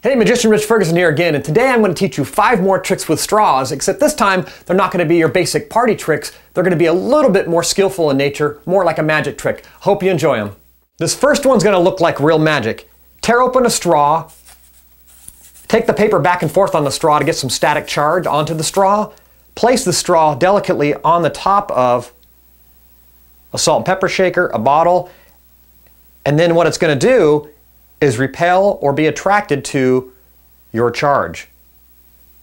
Hey, Magician Rich Ferguson here again, and today I'm going to teach you 5 more tricks with straws, except this time they're not going to be your basic party tricks. They're going to be a little bit more skillful in nature, more like a magic trick. Hope you enjoy them. This first one's going to look like real magic. Tear open a straw, take the paper back and forth on the straw to get some static charge onto the straw, place the straw delicately on the top of a salt and pepper shaker, a bottle, and then what it's going to do is repel or be attracted to your charge.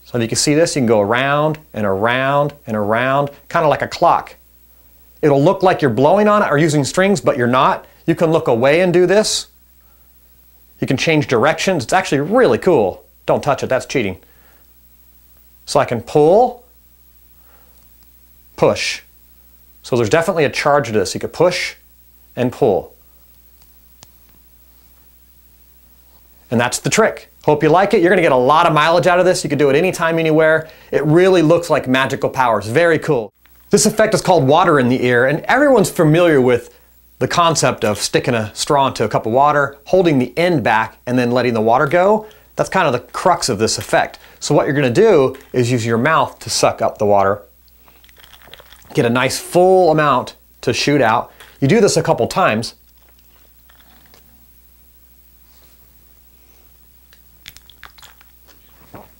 So if you can see this, you can go around and around and around, kind of like a clock. It'll look like you're blowing on it or using strings, but you're not. You can look away and do this. You can change directions. It's actually really cool. Don't touch it, that's cheating. So I can pull, push. So there's definitely a charge to this. You could push and pull. And that's the trick. Hope you like it. You're going to get a lot of mileage out of this. You can do it anytime, anywhere. It really looks like magical powers. Very cool. This effect is called water in the ear, and everyone's familiar with the concept of sticking a straw into a cup of water, holding the end back, and then letting the water go. That's kind of the crux of this effect. So what you're going to do is use your mouth to suck up the water. Get a nice full amount to shoot out. You do this a couple times.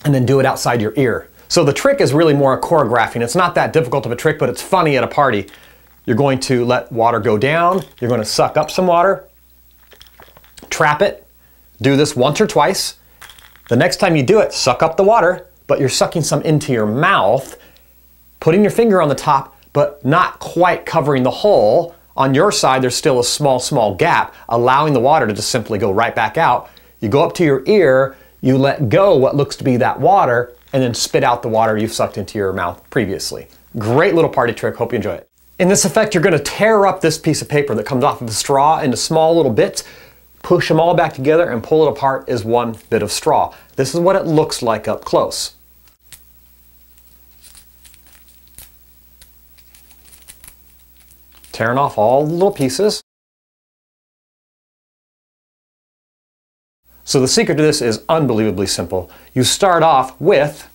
And then do it outside your ear. So the trick is really more choreographing. It's not that difficult of a trick, but it's funny at a party. You're going to let water go down. You're going to suck up some water, trap it, do this once or twice. The next time you do it, suck up the water, but you're sucking some into your mouth, putting your finger on the top, but not quite covering the hole. On your side, there's still a small gap, allowing the water to just simply go right back out. You go up to your ear, you let go what looks to be that water, and then spit out the water you've sucked into your mouth previously. Great little party trick, hope you enjoy it. In this effect, you're going to tear up this piece of paper that comes off of the straw into small little bits, push them all back together, and pull it apart as one bit of straw. This is what it looks like up close. Tearing off all the little pieces. So the secret to this is unbelievably simple. You start off with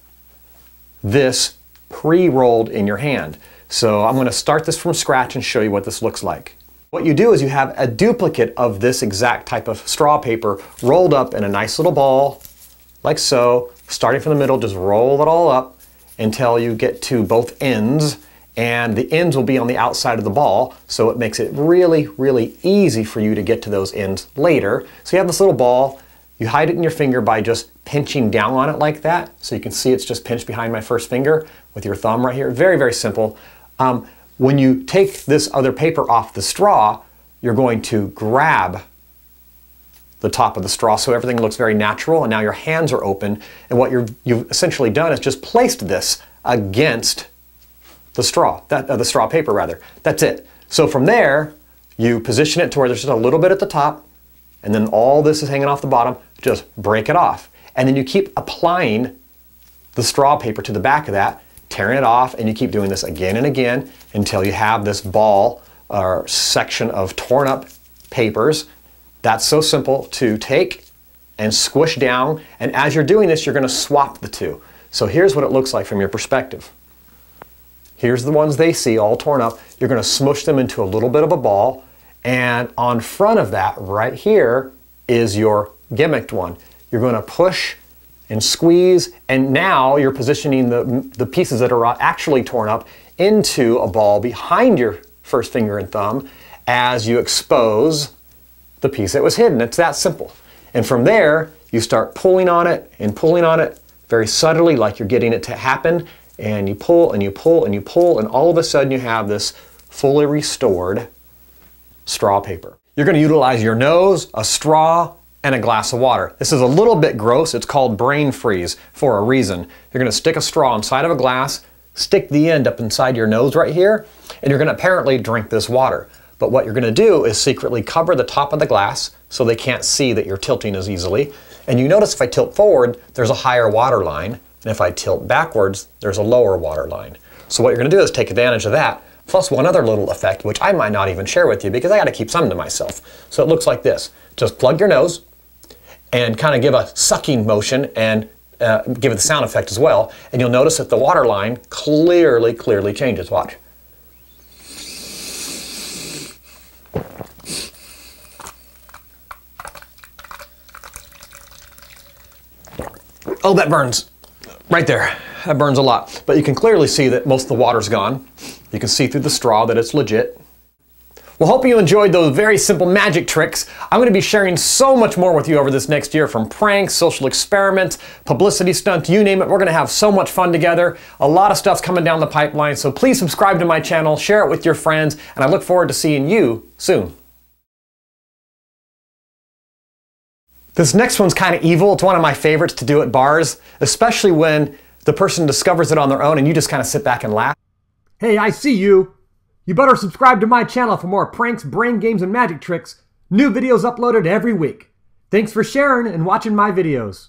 this pre-rolled in your hand. So I'm going to start this from scratch and show you what this looks like. What you do is you have a duplicate of this exact type of straw paper rolled up in a nice little ball, like so. Starting from the middle, just roll it all up until you get to both ends, and the ends will be on the outside of the ball, so it makes it really easy for you to get to those ends later. So you have this little ball. You hide it in your finger by just pinching down on it like that. So you can see it's just pinched behind my first finger with your thumb right here. Very simple. When you take this other paper off the straw, you're going to grab the top of the straw so everything looks very natural, and now your hands are open, and what you've essentially done is just placed this against the straw, the straw paper rather. That's it. So from there, you position it to where there's just a little bit at the top, and then all this is hanging off the bottom. Just break it off. And then you keep applying the straw paper to the back of that, tearing it off, and you keep doing this again and again until you have this ball or section of torn up papers. That's so simple to take and squish down, and as you're doing this, you're going to swap the two. So here's what it looks like from your perspective. Here's the ones they see all torn up. You're going to smush them into a little bit of a ball, and on front of that right here is your gimmicked one. You're going to push and squeeze, and now you're positioning the pieces that are actually torn up into a ball behind your first finger and thumb as you expose the piece that was hidden. It's that simple. And from there, you start pulling on it and pulling on it very subtly, like you're getting it to happen, and you pull and you pull and you pull, and all of a sudden you have this fully restored straw paper. You're going to utilize your nose, a straw, and a glass of water. This is a little bit gross. It's called brain freeze for a reason. You're going to stick a straw inside of a glass, stick the end up inside your nose right here, and you're going to apparently drink this water. But what you're going to do is secretly cover the top of the glass so they can't see that you're tilting as easily. And you notice if I tilt forward, there's a higher water line, and if I tilt backwards, there's a lower water line. So what you're going to do is take advantage of that plus one other little effect, which I might not even share with you because I got to keep some to myself. So it looks like this. Just plug your nose and kind of give a sucking motion and give it the sound effect as well. And you'll notice that the water line clearly changes. Watch. Oh, that burns. Right there. That burns a lot. But you can clearly see that most of the water's gone. You can see through the straw that it's legit. Well, hope you enjoyed those very simple magic tricks. I'm going to be sharing so much more with you over this next year, from pranks, social experiments, publicity stunts, you name it. We're going to have so much fun together. A lot of stuff's coming down the pipeline, so please subscribe to my channel, share it with your friends, and I look forward to seeing you soon. This next one's kind of evil. It's one of my favorites to do at bars, especially when the person discovers it on their own and you just kind of sit back and laugh. Hey, I see you. You better subscribe to my channel for more pranks, brain games, and magic tricks. New videos uploaded every week. Thanks for sharing and watching my videos.